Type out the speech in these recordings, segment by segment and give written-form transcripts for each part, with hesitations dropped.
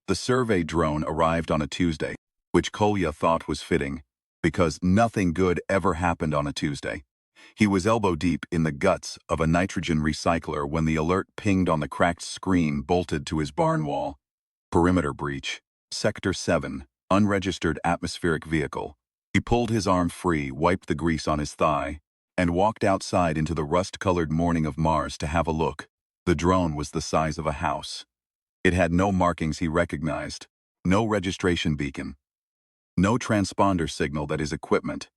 The survey drone arrived on a Tuesday, which Kolya thought was fitting, because nothing good ever happened on a Tuesday. He was elbow-deep in the guts of a nitrogen recycler when the alert pinged on the cracked screen bolted to his barn wall. Perimeter breach. Sector 7, unregistered atmospheric vehicle. He pulled his arm free, wiped the grease on his thigh, and walked outside into the rust-colored morning of Mars to have a look. The drone was the size of a house. It had no markings he recognized, no registration beacon, no transponder signal that his equipment,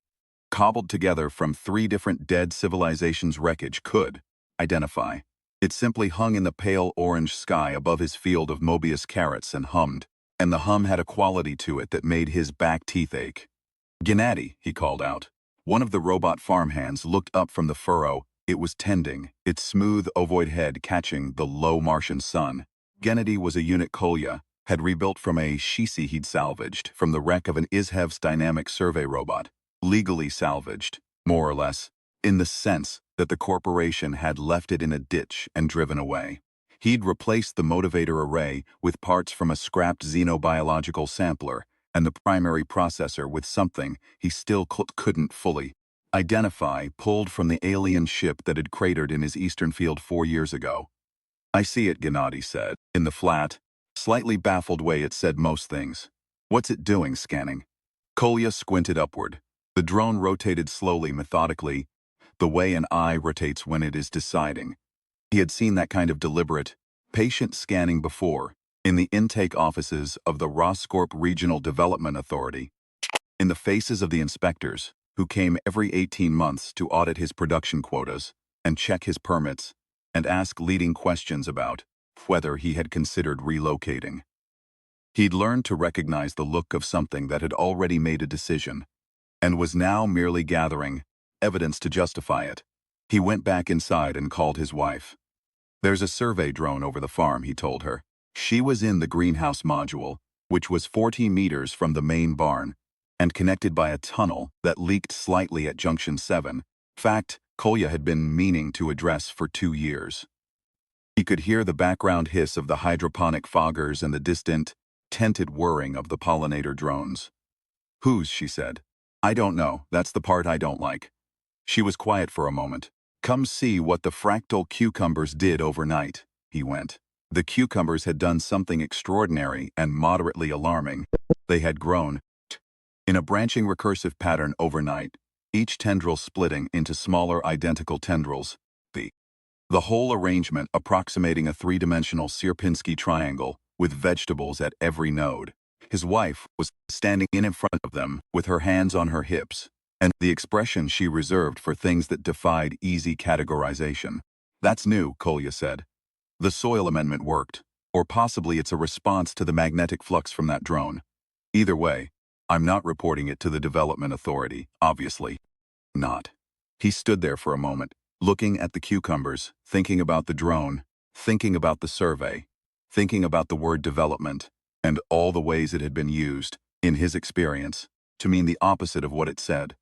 cobbled together from 3 different dead civilizations' wreckage, could identify. It simply hung in the pale orange sky above his field of Mobius carrots and hummed, and the hum had a quality to it that made his back teeth ache. "Gennady," he called out. One of the robot farmhands looked up from the furrow it was tending, its smooth ovoid head catching the low Martian sun. Gennady was a unit Kolya had rebuilt from a Shisi he'd salvaged from the wreck of an ISHEV's dynamic survey robot. Legally salvaged, more or less, in the sense that the corporation had left it in a ditch and driven away. He'd replaced the motivator array with parts from a scrapped xenobiological sampler and the primary processor with something he still couldn't fully identify, pulled from the alien ship that had cratered in his eastern field 4 years ago. "I see it," Gennady said, in the flat, slightly baffled way it said most things. "What's it doing, scanning?" Kolya squinted upward. The drone rotated slowly, methodically, the way an eye rotates when it is deciding. He had seen that kind of deliberate, patient scanning before, in the intake offices of the Roscorp Regional Development Authority, in the faces of the inspectors, who came every 18 months to audit his production quotas and check his permits, and ask leading questions about whether he had considered relocating. He'd learned to recognize the look of something that had already made a decision, and was now merely gathering evidence to justify it. He went back inside and called his wife. "There's a survey drone over the farm," he told her. She was in the greenhouse module, which was 40 meters from the main barn, and connected by a tunnel that leaked slightly at Junction 7. Fact Kolya had been meaning to address for 2 years. He could hear the background hiss of the hydroponic foggers and the distant, tented whirring of the pollinator drones. "Whose?" she said. "I don't know, that's the part I don't like." She was quiet for a moment. "Come see what the fractal cucumbers did overnight," he went. The cucumbers had done something extraordinary and moderately alarming. They had grown in a branching recursive pattern overnight, each tendril splitting into smaller identical tendrils, the whole arrangement approximating a 3-dimensional Sierpinski triangle with vegetables at every node. His wife was standing in front of them with her hands on her hips, and the expression she reserved for things that defied easy categorization. "That's new," Kolya said. "The soil amendment worked, or possibly it's a response to the magnetic flux from that drone. Either way, I'm not reporting it to the development authority, obviously. Not." He stood there for a moment, looking at the cucumbers, thinking about the drone, thinking about the survey, thinking about the word development, and all the ways it had been used, in his experience, to mean the opposite of what it said.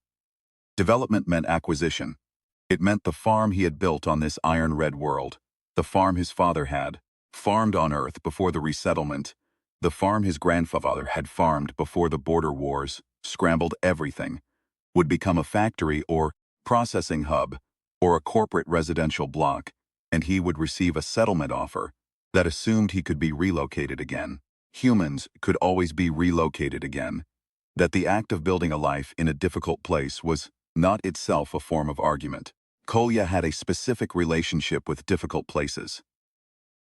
Development meant acquisition. It meant the farm he had built on this iron-red world, the farm his father had farmed on Earth before the resettlement, the farm his grandfather had farmed before the border wars, scrambled everything, would become a factory or processing hub, or a corporate residential block, and he would receive a settlement offer that assumed he could be relocated again. Humans could always be relocated again. That the act of building a life in a difficult place was not itself a form of argument. Kolya had a specific relationship with difficult places.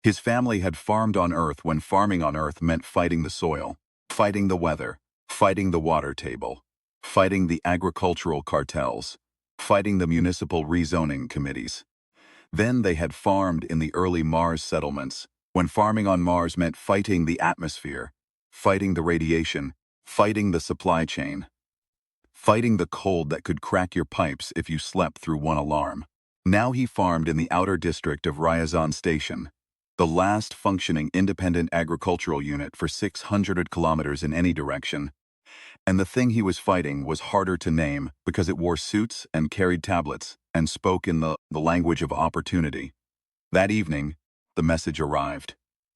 His family had farmed on Earth when farming on Earth meant fighting the soil, fighting the weather, fighting the water table, fighting the agricultural cartels, fighting the municipal rezoning committees. Then they had farmed in the early Mars settlements, when farming on Mars meant fighting the atmosphere, fighting the radiation, fighting the supply chain, fighting the cold that could crack your pipes if you slept through one alarm. Now he farmed in the outer district of Ryazan Station, the last functioning independent agricultural unit for 600 kilometers in any direction. And the thing he was fighting was harder to name because it wore suits and carried tablets and spoke in the language of opportunity. That evening, the message arrived.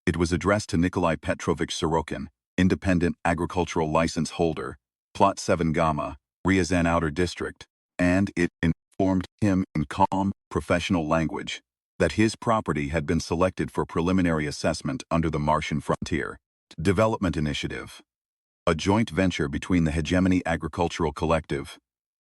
It was addressed to Nikolai Petrovich Sorokin, independent agricultural license holder, Plot 7 Gamma, Ryazan Outer District, and it informed him in calm, professional language that his property had been selected for preliminary assessment under the Martian Frontier Development Initiative, a joint venture between the Hegemony Agricultural Collective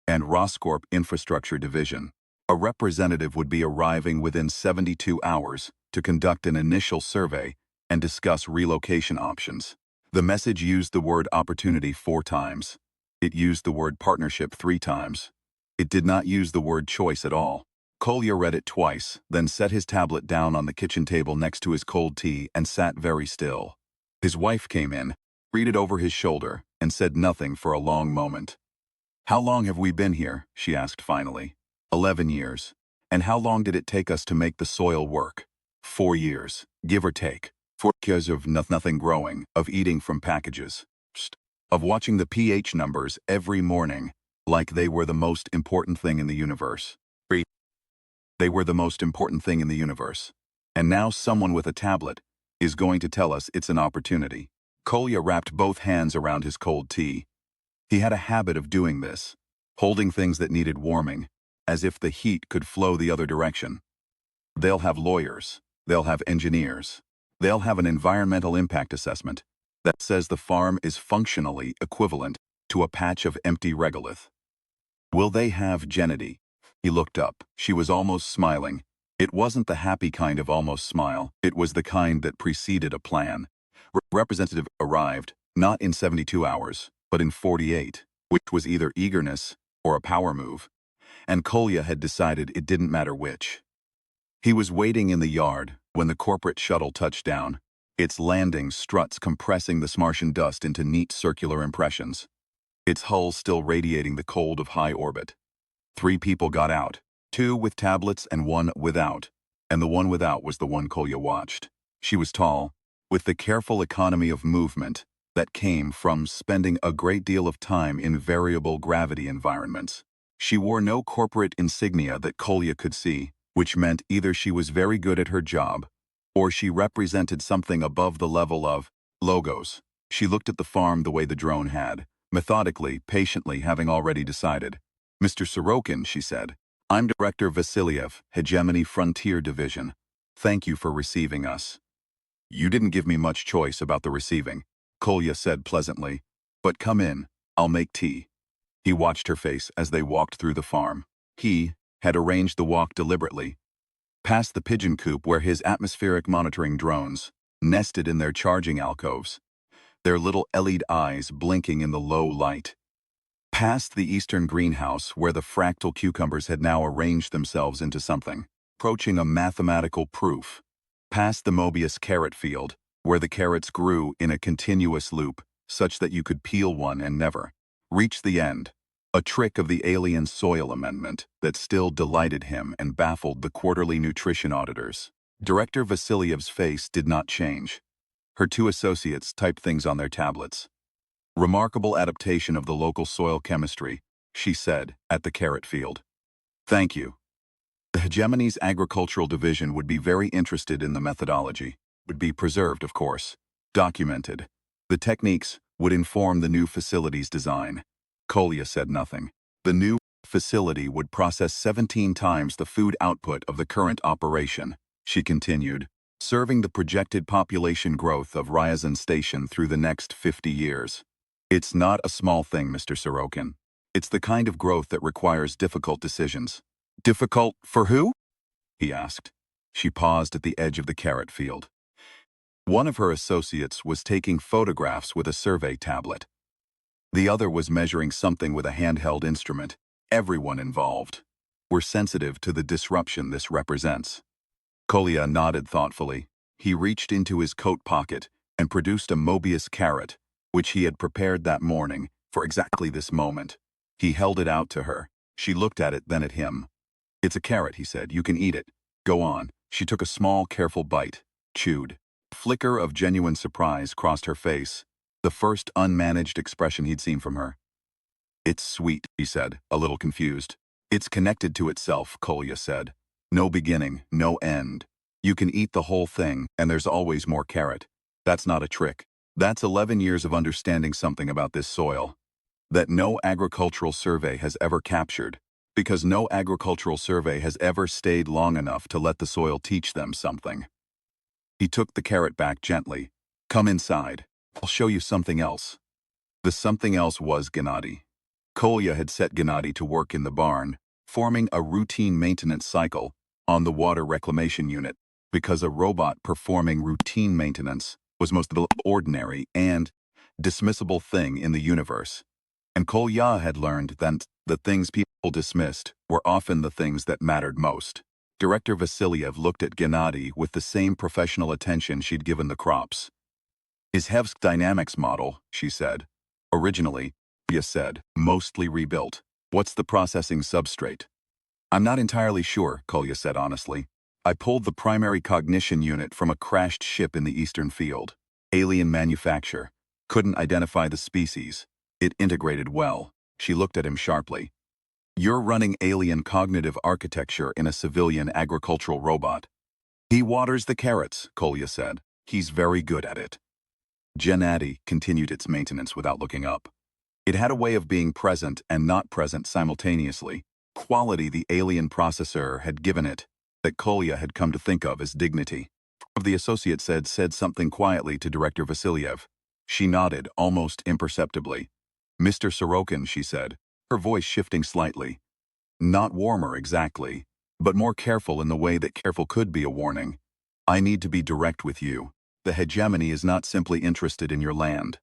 and Roscorp Infrastructure Division. A representative would be arriving within 72 hours to conduct an initial survey and discuss relocation options. The message used the word opportunity 4 times. It used the word partnership 3 times. It did not use the word choice at all. Kolya read it twice, then set his tablet down on the kitchen table next to his cold tea and sat very still. His wife came in, read it over his shoulder, and said nothing for a long moment. "How long have we been here?" she asked finally. 11 years. "And how long did it take us to make the soil work?" 4 years, give or take. 4 years of nothing growing, of eating from packages, of watching the pH numbers every morning like they were the most important thing in the universe. They were the most important thing in the universe. And now someone with a tablet is going to tell us it's an opportunity. Kolya wrapped both hands around his cold tea. He had a habit of doing this, holding things that needed warming, as if the heat could flow the other direction. They'll have lawyers. They'll have engineers. They'll have an environmental impact assessment that says the farm is functionally equivalent to a patch of empty regolith. Will they have Gennady? He looked up. She was almost smiling. It wasn't the happy kind of almost smile. It was the kind that preceded a plan. Representative arrived, not in 72 hours, but in 48, which was either eagerness or a power move. And Kolya had decided it didn't matter which. He was waiting in the yard when the corporate shuttle touched down, its landing struts compressing the Martian dust into neat circular impressions, its hull still radiating the cold of high orbit. 3 people got out, 2 with tablets and 1 without, and the one without was the one Kolya watched. She was tall, with the careful economy of movement that came from spending a great deal of time in variable gravity environments. She wore no corporate insignia that Kolya could see, which meant either she was very good at her job, or she represented something above the level of logos. She looked at the farm the way the drone had, methodically, patiently, having already decided. "Mr. Sorokin," she said, "I'm Director Vasiliev, Hegemony Frontier Division. Thank you for receiving us." "You didn't give me much choice about the receiving," Kolya said pleasantly. "But come in, I'll make tea." He watched her face as they walked through the farm. He had arranged the walk deliberately, past the pigeon coop where his atmospheric monitoring drones nested in their charging alcoves, their little LED eyes blinking in the low light, past the eastern greenhouse where the fractal cucumbers had now arranged themselves into something, approaching a mathematical proof, past the Mobius carrot field where the carrots grew in a continuous loop such that you could peel one and never reach the end. A trick of the alien soil amendment that still delighted him and baffled the quarterly nutrition auditors. Director Vasiliev's face did not change. Her 2 associates typed things on their tablets. "Remarkable adaptation of the local soil chemistry," she said, at the carrot field. "Thank you." The Hegemony's agricultural division would be very interested in the methodology. Would be preserved, of course. Documented. The techniques would inform the new facility's design. Kolya said nothing. The new facility would process 17 times the food output of the current operation, she continued, serving the projected population growth of Ryazan Station through the next 50 years. "It's not a small thing, Mr. Sorokin. It's the kind of growth that requires difficult decisions." "Difficult for who?" he asked. She paused at the edge of the carrot field. One of her associates was taking photographs with a survey tablet. The other was measuring something with a handheld instrument. Everyone involved were sensitive to the disruption this represents. Kolya nodded thoughtfully. He reached into his coat pocket and produced a Mobius carrot, which he had prepared that morning for exactly this moment. He held it out to her. She looked at it, then at him. "It's a carrot," he said. "You can eat it. Go on." She took a small, careful bite, chewed. A flicker of genuine surprise crossed her face, the first unmanaged expression he'd seen from her. "It's sweet," he said, a little confused. "It's connected to itself," Kolya said. "No beginning, no end. You can eat the whole thing, and there's always more carrot. That's not a trick. That's 11 years of understanding something about this soil that no agricultural survey has ever captured, because no agricultural survey has ever stayed long enough to let the soil teach them something. He took the carrot back gently. Come inside. I'll show you something else. The something else was Gennady. Kolya had set Gennady to work in the barn, forming a routine maintenance cycle on the water reclamation unit, because a robot performing routine maintenance was most ordinary and dismissible thing in the universe. And Kolya had learned that the things people dismissed were often the things that mattered most. Director Vasiliev looked at Gennady with the same professional attention she'd given the crops. His HFY Dynamics model, she said. Originally, Kolya said, mostly rebuilt. What's the processing substrate? I'm not entirely sure, Kolya said honestly. I pulled the primary cognition unit from a crashed ship in the eastern field. Alien manufacture. Couldn't identify the species. It integrated well. She looked at him sharply. You're running alien cognitive architecture in a civilian agricultural robot. He waters the carrots, Kolya said. He's very good at it. Gennady continued its maintenance without looking up. It had a way of being present and not present simultaneously, quality the alien processor had given it, that Kolya had come to think of as dignity. The associate said something quietly to Director Vasiliev. She nodded, almost imperceptibly. Mr. Sorokin, she said, her voice shifting slightly. Not warmer exactly, but more careful in the way that careful could be a warning. I need to be direct with you. The hegemony is not simply interested in your land.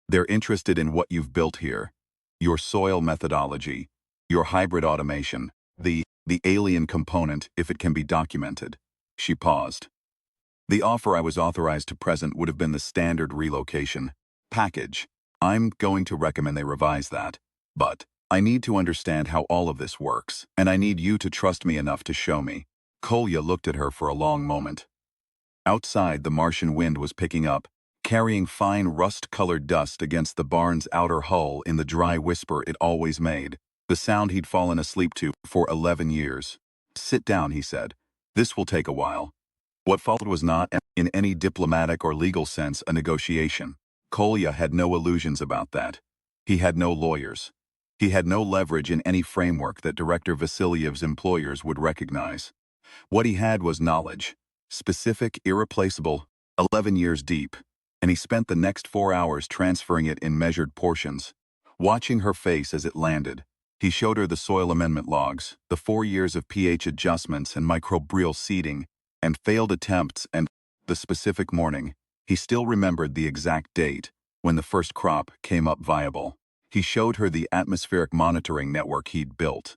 They're interested in what you've built here. Your soil methodology, your hybrid automation, the alien component, if it can be documented. She paused. The offer I was authorized to present would have been the standard relocation package. I'm going to recommend they revise that. But I need to understand how all of this works, and I need you to trust me enough to show me. Kolya looked at her for a long moment. Outside, the Martian wind was picking up, carrying fine rust-colored dust against the barn's outer hull in the dry whisper it always made, the sound he'd fallen asleep to for 11 years. Sit down, he said. This will take a while. What followed was not, in any diplomatic or legal sense, a negotiation. Kolya had no illusions about that. He had no lawyers. He had no leverage in any framework that Director Vasiliev's employers would recognize. What he had was knowledge, specific, irreplaceable, 11 years deep, and he spent the next 4 hours transferring it in measured portions. Watching her face as it landed, he showed her the soil amendment logs, the 4 years of pH adjustments and microbial seeding, and failed attempts, and the specific morning. He still remembered the exact date when the first crop came up viable. He showed her the atmospheric monitoring network he'd built,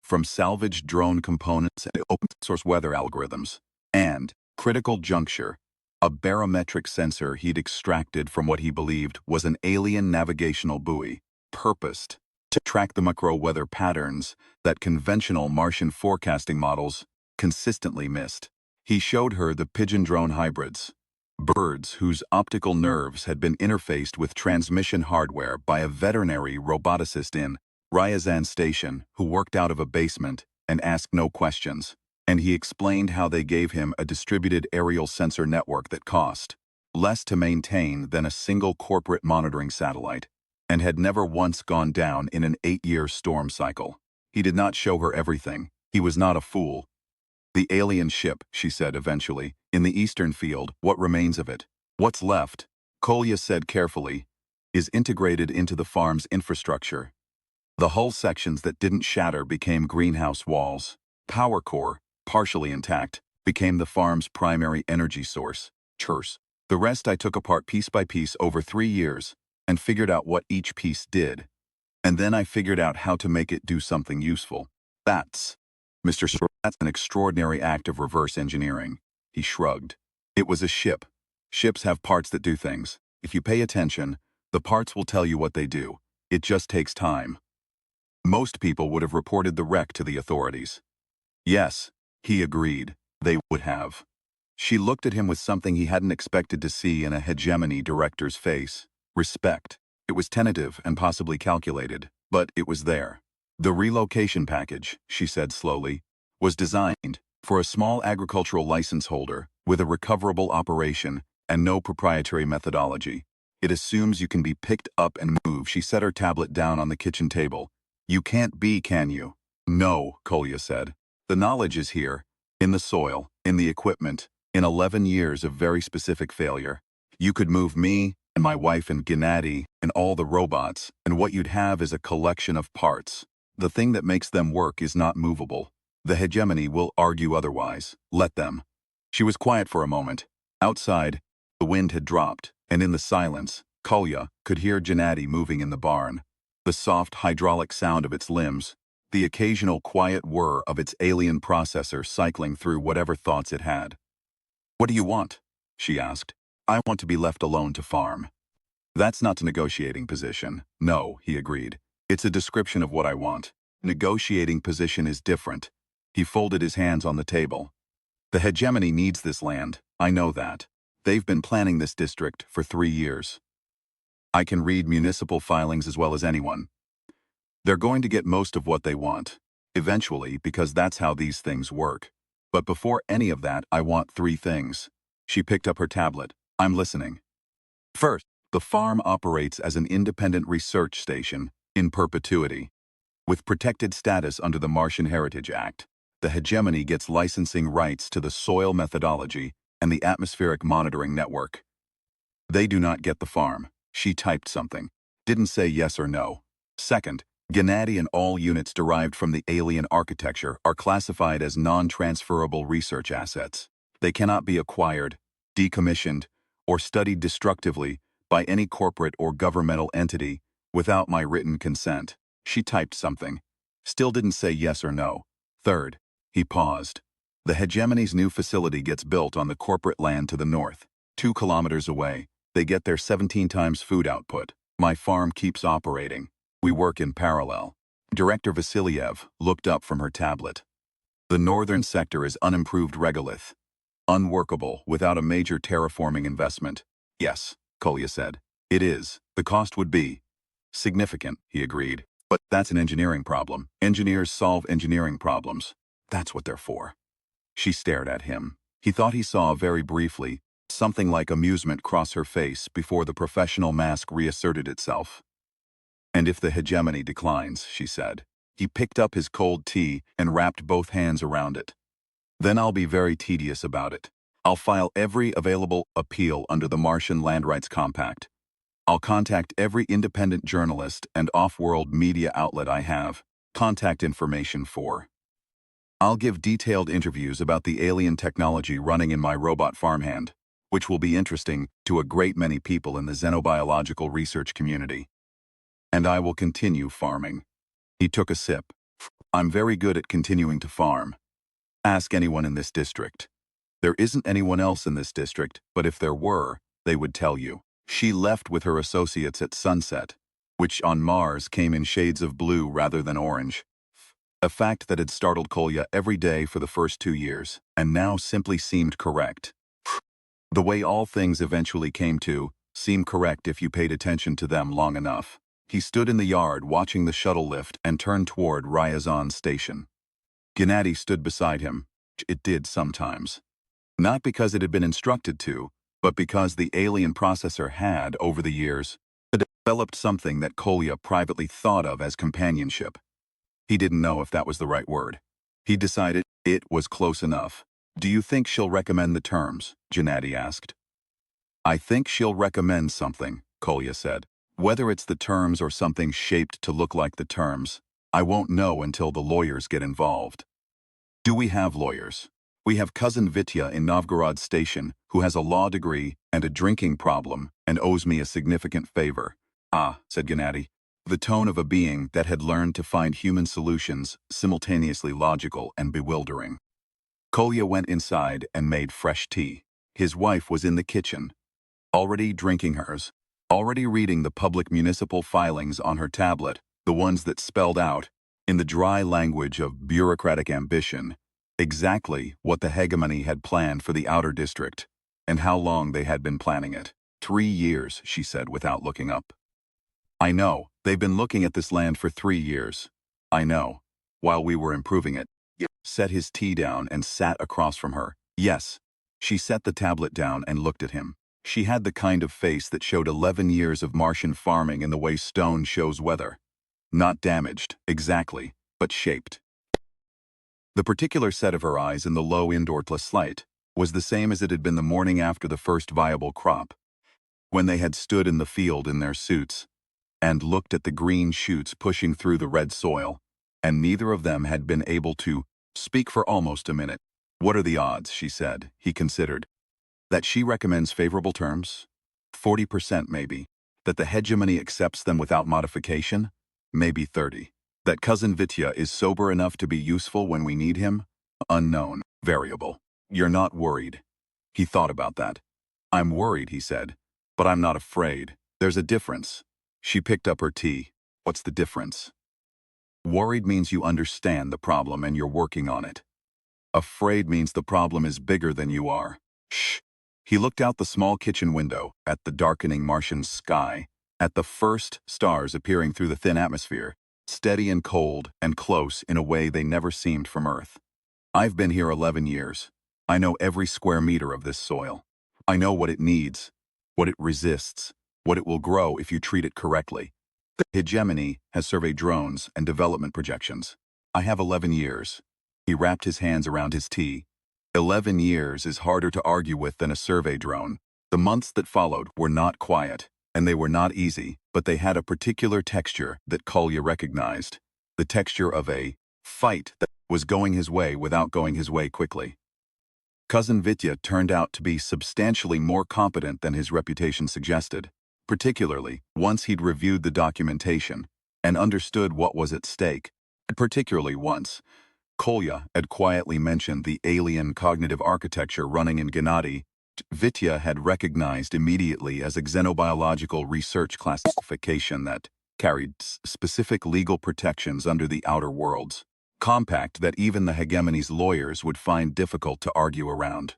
from salvaged drone components and open-source weather algorithms, and, critical juncture, a barometric sensor he'd extracted from what he believed was an alien navigational buoy, purposed to track the micro-weather patterns that conventional Martian forecasting models consistently missed. He showed her the pigeon drone hybrids, birds whose optical nerves had been interfaced with transmission hardware by a veterinary roboticist in Ryazan Station who worked out of a basement and asked no questions. And he explained how they gave him a distributed aerial sensor network that cost less to maintain than a single corporate monitoring satellite, and had never once gone down in an 8-year storm cycle. He did not show her everything. He was not a fool. The alien ship, she said eventually, in the eastern field, what remains of it? What's left, Kolya said carefully, is integrated into the farm's infrastructure. The hull sections that didn't shatter became greenhouse walls. Power core, partially intact, became the farm's primary energy source. Churs. The rest I took apart piece by piece over 3 years and figured out what each piece did. And then I figured out how to make it do something useful. That's an extraordinary act of reverse engineering. He shrugged. It was a ship. Ships have parts that do things. If you pay attention, the parts will tell you what they do. It just takes time. Most people would have reported the wreck to the authorities. Yes, he agreed, they would have. She looked at him with something he hadn't expected to see in a hegemony director's face. Respect. It was tentative and possibly calculated, but it was there. The relocation package, she said slowly, was designed For a small agricultural license holder, with a recoverable operation and no proprietary methodology, it assumes you can be picked up and moved. She set her tablet down on the kitchen table. You can't be, can you? No, Kolya said. The knowledge is here, in the soil, in the equipment, in 11 years of very specific failure. You could move me, and my wife and Gennady, and all the robots, and what you'd have is a collection of parts. The thing that makes them work is not movable. The hegemony will argue otherwise. Let them. She was quiet for a moment. Outside, the wind had dropped, and in the silence, Kolya could hear Gennady moving in the barn. The soft hydraulic sound of its limbs, the occasional quiet whir of its alien processor cycling through whatever thoughts it had. What do you want? She asked. I want to be left alone to farm. That's not a negotiating position. No, he agreed. It's a description of what I want. Negotiating position is different. He folded his hands on the table. The hegemony needs this land. I know that. They've been planning this district for 3 years. I can read municipal filings as well as anyone. They're going to get most of what they want, eventually, because that's how these things work. But before any of that, I want 3 things. She picked up her tablet. I'm listening. First, the farm operates as an independent research station in perpetuity. With protected status under the Martian Heritage Act, the hegemony gets licensing rights to the soil methodology and the atmospheric monitoring network. They do not get the farm. She typed something. Didn't say yes or no. Second, Gennady and all units derived from the alien architecture are classified as non-transferable research assets. They cannot be acquired, decommissioned, or studied destructively by any corporate or governmental entity without my written consent. She typed something. Still didn't say yes or no. Third, he paused. The hegemony's new facility gets built on the corporate land to the north, 2 kilometers away. They get their 17 times food output. My farm keeps operating. We work in parallel. Director Vasilyev looked up from her tablet. The northern sector is unimproved regolith. Unworkable without a major terraforming investment. Yes, Kolya said. It is. The cost would be significant, he agreed. But that's an engineering problem. Engineers solve engineering problems. That's what they're for. She stared at him. He thought he saw very briefly something like amusement cross her face before the professional mask reasserted itself. And if the hegemony declines, she said. He picked up his cold tea and wrapped both hands around it. Then I'll be very tedious about it. I'll file every available appeal under the Martian Land Rights Compact. I'll contact every independent journalist and off-world media outlet I have. Contact information for. I'll give detailed interviews about the alien technology running in my robot farmhand, which will be interesting to a great many people in the xenobiological research community. And I will continue farming. He took a sip. I'm very good at continuing to farm. Ask anyone in this district. There isn't anyone else in this district, but if there were, they would tell you. She left with her associates at sunset, which on Mars came in shades of blue rather than orange. A fact that had startled Kolya every day for the first 2 years, and now simply seemed correct. The way all things eventually came to seem correct if you paid attention to them long enough. He stood in the yard watching the shuttle lift and turned toward Ryazan station. Gennady stood beside him. It did sometimes. Not because it had been instructed to, but because the alien processor had, over the years, developed something that Kolya privately thought of as companionship. He didn't know if that was the right word. He decided it was close enough. Do you think she'll recommend the terms? Gennady asked. I think she'll recommend something, Kolya said. Whether it's the terms or something shaped to look like the terms, I won't know until the lawyers get involved. Do we have lawyers? We have cousin Vitya in Novgorod Station, who has a law degree and a drinking problem and owes me a significant favor. Ah, said Gennady, the tone of a being that had learned to find human solutions simultaneously logical and bewildering. Kolya went inside and made fresh tea. His wife was in the kitchen, already drinking hers, already reading the public municipal filings on her tablet, the ones that spelled out, in the dry language of bureaucratic ambition, exactly what the hegemony had planned for the outer district, and how long they had been planning it. 3 years, she said without looking up. I know, they've been looking at this land for 3 years. I know, while we were improving it. Set his tea down and sat across from her. Yes. She set the tablet down and looked at him. She had the kind of face that showed 11 years of Martian farming in the way stone shows weather. Not damaged, exactly, but shaped. The particular set of her eyes in the low indoor-plus light was the same as it had been the morning after the first viable crop, when they had stood in the field in their suits and looked at the green shoots pushing through the red soil, and neither of them had been able to speak for almost a minute. What are the odds, she said, he considered. That she recommends favorable terms? 40% maybe. That the hegemony accepts them without modification? Maybe 30. That Cousin Vitya is sober enough to be useful when we need him? Unknown. Variable. You're not worried. He thought about that. I'm worried, he said. But I'm not afraid. There's a difference. She picked up her tea. What's the difference? Worried means you understand the problem and you're working on it. Afraid means the problem is bigger than you are. Shh. He looked out the small kitchen window, at the darkening Martian sky, at the first stars appearing through the thin atmosphere, steady and cold and close in a way they never seemed from Earth. I've been here 11 years. I know every square meter of this soil. I know what it needs, what it resists, what it will grow if you treat it correctly. Hegemony has surveyed drones and development projections. I have 11 years. He wrapped his hands around his tea. 11 years is harder to argue with than a survey drone. The months that followed were not quiet, and they were not easy, but they had a particular texture that Kolya recognized. The texture of a fight that was going his way without going his way quickly. Cousin Vitya turned out to be substantially more competent than his reputation suggested, particularly once he'd reviewed the documentation and understood what was at stake, particularly once Kolya had quietly mentioned the alien cognitive architecture running in Gennady. Vitya had recognized immediately as a xenobiological research classification that carried specific legal protections under the outer worlds, compact that even the hegemony's lawyers would find difficult to argue around.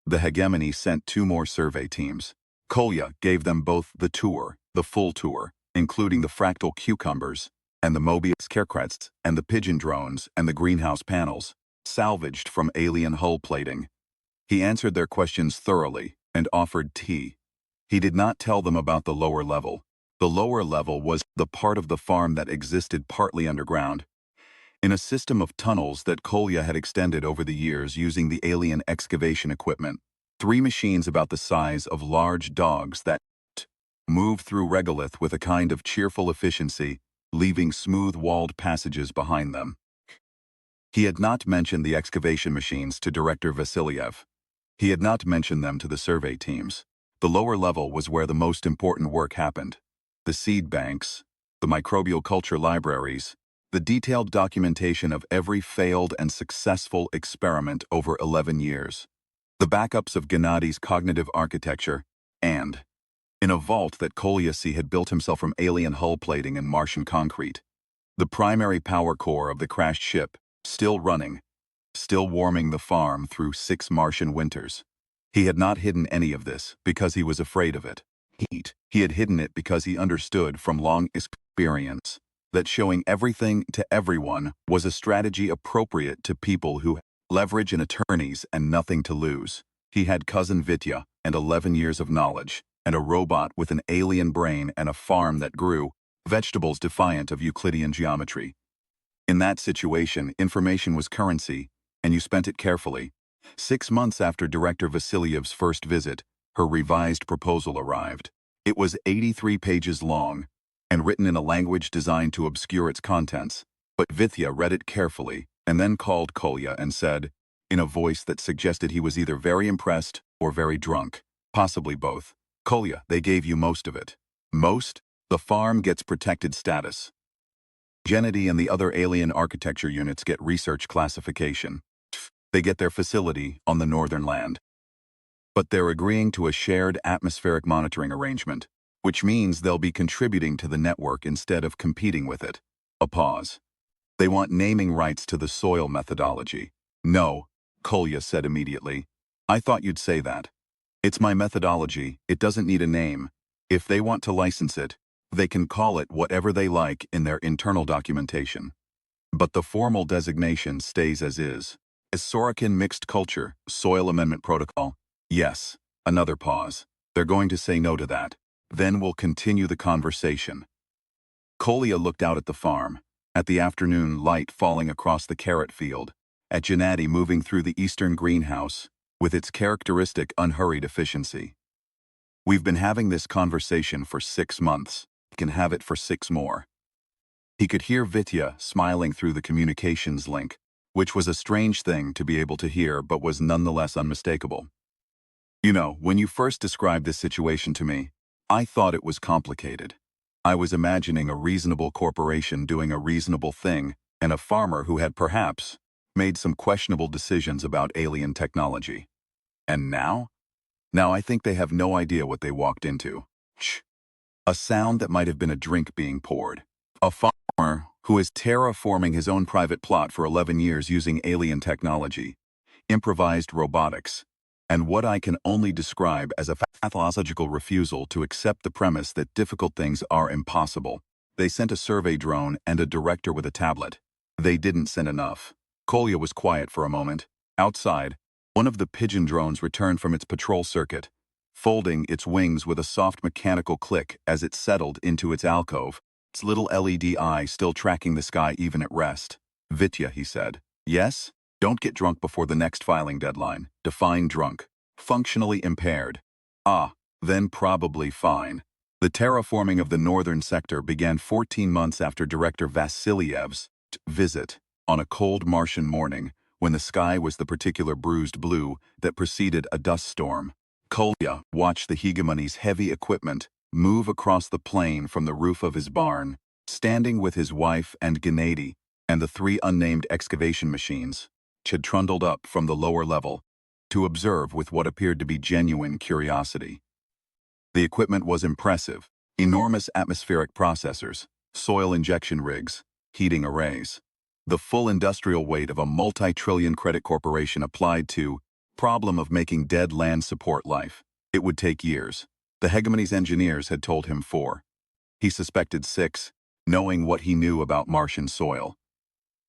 The hegemony sent 2 more survey teams. Kolya gave them both the tour, the full tour, including the fractal cucumbers, and the Mobius carecrets, and the pigeon drones, and the greenhouse panels, salvaged from alien hull plating. He answered their questions thoroughly and offered tea. He did not tell them about the lower level. The lower level was the part of the farm that existed partly underground, in a system of tunnels that Kolya had extended over the years using the alien excavation equipment. 3 machines about the size of large dogs that moved through regolith with a kind of cheerful efficiency, leaving smooth-walled passages behind them. He had not mentioned the excavation machines to Director Vasilyev. He had not mentioned them to the survey teams. The lower level was where the most important work happened. The seed banks, the microbial culture libraries, the detailed documentation of every failed and successful experiment over 11 years. The backups of Gennady's cognitive architecture, and in a vault that Kolyasi had built himself from alien hull plating and Martian concrete. The primary power core of the crashed ship, still running, still warming the farm through 6 Martian winters. He had not hidden any of this because he was afraid of it. He had hidden it because he understood from long experience that showing everything to everyone was a strategy appropriate to people who had leverage and attorneys and nothing to lose. He had Cousin Vitya and 11 years of knowledge, and a robot with an alien brain and a farm that grew vegetables defiant of Euclidean geometry. In that situation, information was currency, and you spent it carefully. 6 months after Director Vasilyev's first visit, her revised proposal arrived. It was 83 pages long, and written in a language designed to obscure its contents. But Vitya read it carefully, and then called Kolya and said, in a voice that suggested he was either very impressed or very drunk, possibly both, "Kolya, they gave you most of it." Most? The farm gets protected status. Gennady and the other alien architecture units get research classification. They get their facility on the northern land. But they're agreeing to a shared atmospheric monitoring arrangement, which means they'll be contributing to the network instead of competing with it. A pause. They want naming rights to the soil methodology. No, Kolya said immediately. I thought you'd say that. It's my methodology, it doesn't need a name. If they want to license it, they can call it whatever they like in their internal documentation. but the formal designation stays as is. Is Sorokin mixed culture, soil amendment protocol? Yes. Another pause. They're going to say no to that. Then we'll continue the conversation. Kolya looked out at the farm, at the afternoon light falling across the carrot field, at Gennady moving through the eastern greenhouse, with its characteristic unhurried efficiency. We've been having this conversation for 6 months. We can have it for 6 more. He could hear Vitya smiling through the communications link, which was a strange thing to be able to hear but was nonetheless unmistakable. You know, when you first described this situation to me, I thought it was complicated. I was imagining a reasonable corporation doing a reasonable thing and a farmer who had perhaps made some questionable decisions about alien technology. And now? Now I think they have no idea what they walked into. Shh. A sound that might have been a drink being poured. A farmer who is terraforming his own private plot for 11 years using alien technology, improvised robotics, and what I can only describe as a pathological refusal to accept the premise that difficult things are impossible. They sent a survey drone and a director with a tablet. They didn't send enough. Kolya was quiet for a moment. Outside, one of the pigeon drones returned from its patrol circuit, folding its wings with a soft mechanical click as it settled into its alcove, its little LED eye still tracking the sky even at rest. Vitya, he said. Yes? Don't get drunk before the next filing deadline. Define drunk. Functionally impaired. Ah, then probably fine. The terraforming of the northern sector began 14 months after Director Vasilyev's visit, on a cold Martian morning, when the sky was the particular bruised blue that preceded a dust storm. Kolya watched the hegemony's heavy equipment move across the plain from the roof of his barn, standing with his wife and Gennady, and the 3 unnamed excavation machines, which had trundled up from the lower level, to observe with what appeared to be genuine curiosity. The equipment was impressive: enormous atmospheric processors, soil injection rigs, heating arrays. The full industrial weight of a multi-trillion credit corporation applied to problem of making dead land support life. It would take years. The hegemony's engineers had told him 4. He suspected 6, knowing what he knew about Martian soil.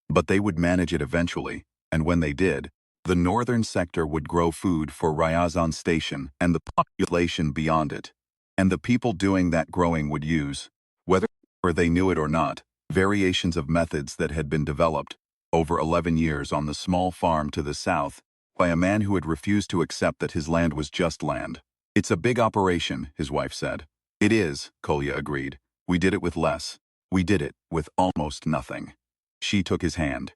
But they would manage it eventually, and when they did, the northern sector would grow food for Ryazan Station and the population beyond it. And the people doing that growing would use, whether they knew it or not, variations of methods that had been developed over 11 years on the small farm to the south by a man who had refused to accept that his land was just land. It's a big operation, his wife said. It is, Kolya agreed. We did it with less. We did it with almost nothing. She took his hand.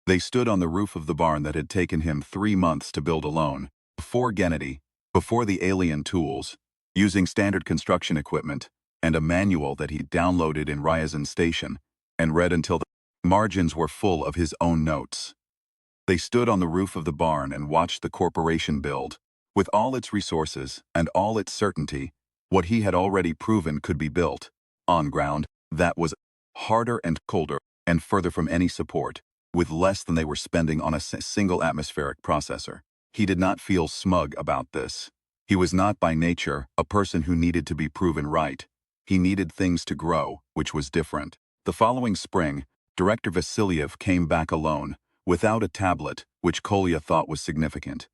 They stood on the roof of the barn that had taken him 3 months to build alone, before Gennady, before the alien tools, using standard construction equipment, and a manual that he downloaded in Ryazan Station, and read until the margins were full of his own notes. They stood on the roof of the barn and watched the corporation build, with all its resources and all its certainty, what he had already proven could be built, on ground that was harder and colder and further from any support, with less than they were spending on a single atmospheric processor. He did not feel smug about this. He was not by nature a person who needed to be proven right. He needed things to grow, which was different. The following spring, Director Vasilyev came back alone, without a tablet, which Kolya thought was significant.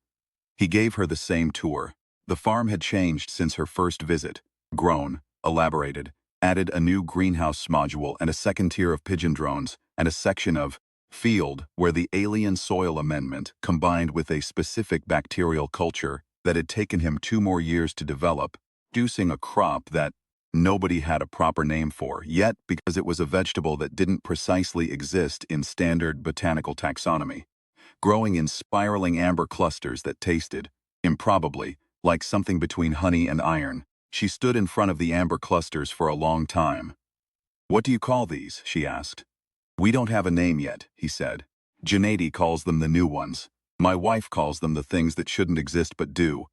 He gave her the same tour. The farm had changed since her first visit, grown, elaborated, added a new greenhouse module and a second tier of pigeon drones, and a section of field where the alien soil amendment combined with a specific bacterial culture that had taken him 2 more years to develop, producing a crop that nobody had a proper name for, yet because it was a vegetable that didn't precisely exist in standard botanical taxonomy, growing in spiraling amber clusters that tasted, improbably, like something between honey and iron. She stood in front of the amber clusters for a long time. "What do you call these?" she asked. "We don't have a name yet," he said. "Gennady calls them the new ones. My wife calls them the things that shouldn't exist but do.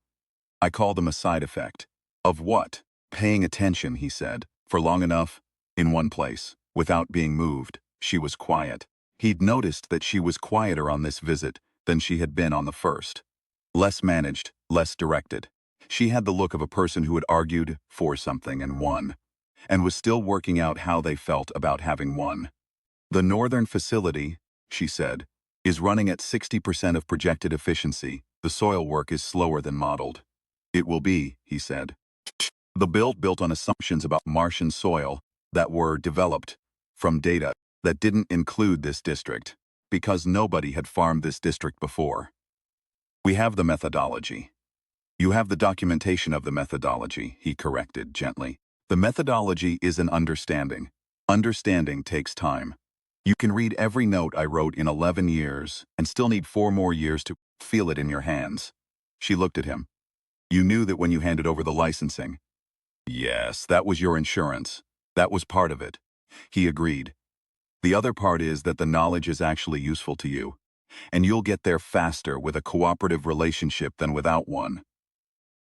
I call them a side effect." "Of what?" "Paying attention," he said, "for long enough, in one place, without being moved." She was quiet. He'd noticed that she was quieter on this visit than she had been on the first. Less managed, less directed. She had the look of a person who had argued for something and won, and was still working out how they felt about having won. The northern facility, she said, is running at 60% of projected efficiency. The soil work is slower than modeled. It will be, he said. The built on assumptions about Martian soil that were developed from data that didn't include this district, because nobody had farmed this district before. We have the methodology. You have the documentation of the methodology, he corrected gently. The methodology is an understanding. Understanding takes time. You can read every note I wrote in 11 years and still need 4 more years to feel it in your hands. She looked at him. You knew that when you handed over the licensing. Yes, that was your insurance. That was part of it. He agreed. The other part is that the knowledge is actually useful to you, and you'll get there faster with a cooperative relationship than without one.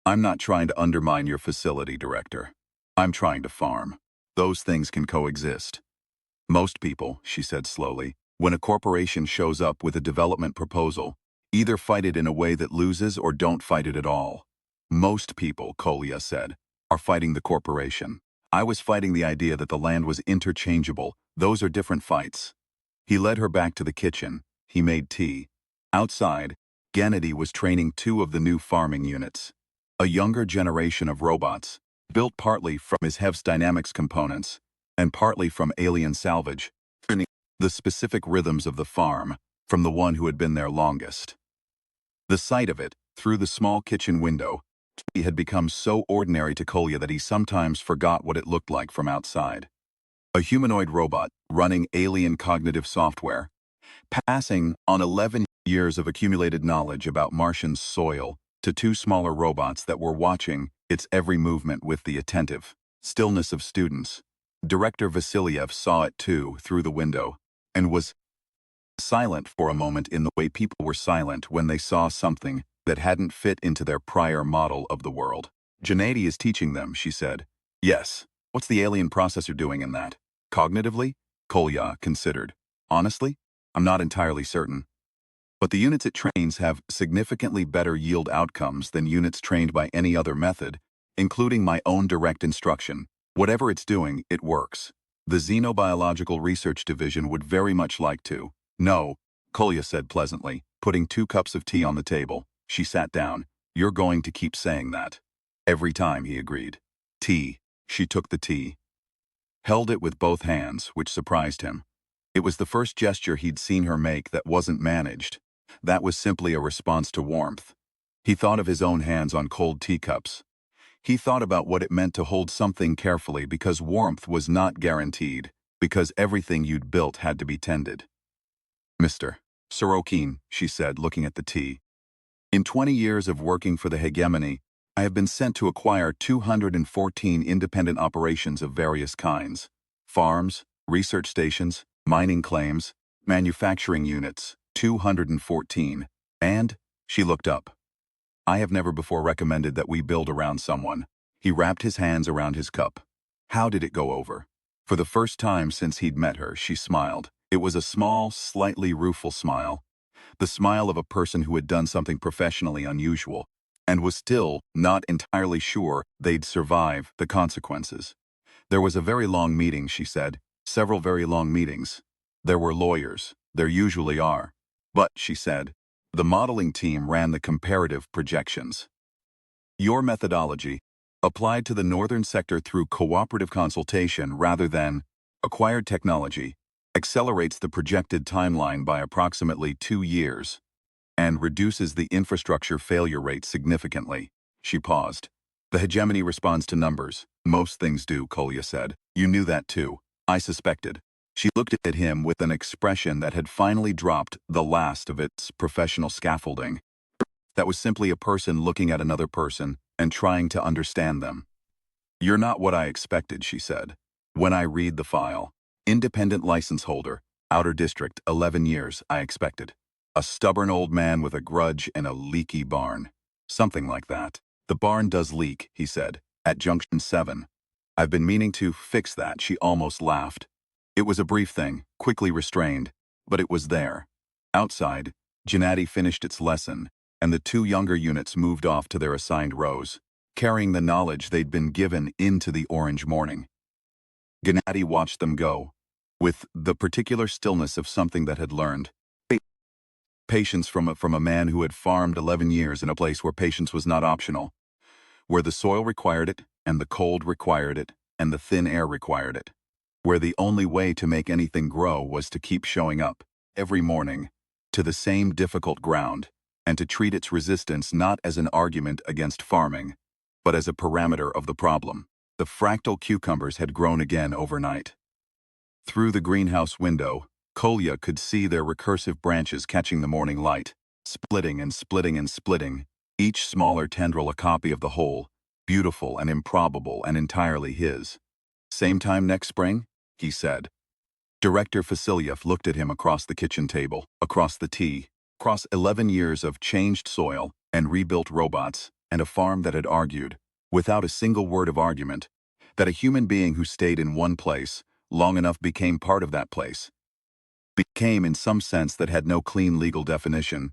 I'm not trying to undermine your facility, Director. I'm trying to farm. Those things can coexist. Most people, she said slowly, when a corporation shows up with a development proposal, either fight it in a way that loses or don't fight it at all. Most people, Kolya said, are fighting the corporation. I was fighting the idea that the land was interchangeable. Those are different fights. He led her back to the kitchen. He made tea. Outside, Gennady was training 2 of the new farming units. A younger generation of robots, built partly from his HF's dynamics components, and partly from alien salvage, the specific rhythms of the farm from the one who had been there longest. The sight of it, through the small kitchen window, had become so ordinary to Kolya that he sometimes forgot what it looked like from outside. A humanoid robot running alien cognitive software, passing on 11 years of accumulated knowledge about Martian soil to 2 smaller robots that were watching its every movement with the attentive stillness of students. Director Vasilyev saw it too through the window and was silent for a moment in the way people were silent when they saw something that hadn't fit into their prior model of the world. Gennady is teaching them, she said. Yes. What's the alien processor doing in that? Cognitively? Kolya considered. Honestly, I'm not entirely certain. But the units it trains have significantly better yield outcomes than units trained by any other method, including my own direct instruction. Whatever it's doing, it works. The Xenobiological Research Division would very much like to. No, Kolya said pleasantly, putting 2 cups of tea on the table. She sat down. You're going to keep saying that. Every time, he agreed. Tea. She took the tea. Held it with both hands, which surprised him. It was the first gesture he'd seen her make that wasn't managed. That was simply a response to warmth. He thought of his own hands on cold teacups. He thought about what it meant to hold something carefully because warmth was not guaranteed, because everything you'd built had to be tended. Mr. Sorokin, she said, looking at the tea. In 20 years of working for the hegemony, I have been sent to acquire 214 independent operations of various kinds. Farms, research stations, mining claims, manufacturing units, 214. And, she looked up. I have never before recommended that we build around someone. He wrapped his hands around his cup. How did it go over? For the first time since he'd met her, she smiled. It was a small, slightly rueful smile. The smile of a person who had done something professionally unusual and was still not entirely sure they'd survive the consequences. There was a very long meeting, she said. Several very long meetings. There were lawyers. There usually are. But, she said, the modeling team ran the comparative projections. Your methodology, applied to the northern sector through cooperative consultation rather than acquired technology, accelerates the projected timeline by approximately 2 years and reduces the infrastructure failure rate significantly. She paused. The hegemony responds to numbers. Most things do, Kolya said. You knew that too. I suspected. She looked at him with an expression that had finally dropped the last of its professional scaffolding. That was simply a person looking at another person and trying to understand them. You're not what I expected, she said. When I read the file, independent license holder, outer district, 11 years, I expected. A stubborn old man with a grudge and a leaky barn. Something like that. The barn does leak, he said, at junction 7. I've been meaning to fix that, she almost laughed. It was a brief thing, quickly restrained, but it was there. Outside, Gennady finished its lesson, and the 2 younger units moved off to their assigned rows, carrying the knowledge they'd been given into the orange morning. Gennady watched them go. with the particular stillness of something that had learned patience from a man who had farmed 11 years in a place where patience was not optional, where the soil required it, and the cold required it, and the thin air required it, where the only way to make anything grow was to keep showing up, every morning, to the same difficult ground, and to treat its resistance not as an argument against farming, but as a parameter of the problem. The fractal cucumbers had grown again overnight. Through the greenhouse window, Kolya could see their recursive branches catching the morning light, splitting and splitting and splitting, each smaller tendril a copy of the whole, beautiful and improbable and entirely his. "Same time next spring?" he said. Director Vasilyev looked at him across the kitchen table, across the tea, across 11 years of changed soil and rebuilt robots, and a farm that had argued, without a single word of argument, that a human being who stayed in one place long enough became part of that place. Became in some sense that had no clean legal definition,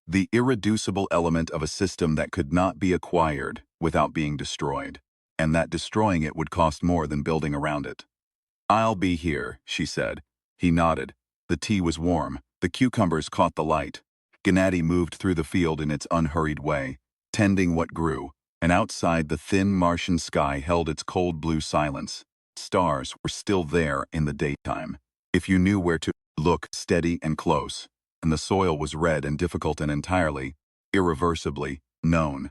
the irreducible element of a system that could not be acquired without being destroyed, and that destroying it would cost more than building around it. "I'll be here," she said. He nodded. The tea was warm. The cucumbers caught the light. Gennady moved through the field in its unhurried way, tending what grew, and outside the thin Martian sky held its cold blue silence. Stars were still there in the daytime, if you knew where to look, steady and close, and the soil was red and difficult and entirely, irreversibly, known.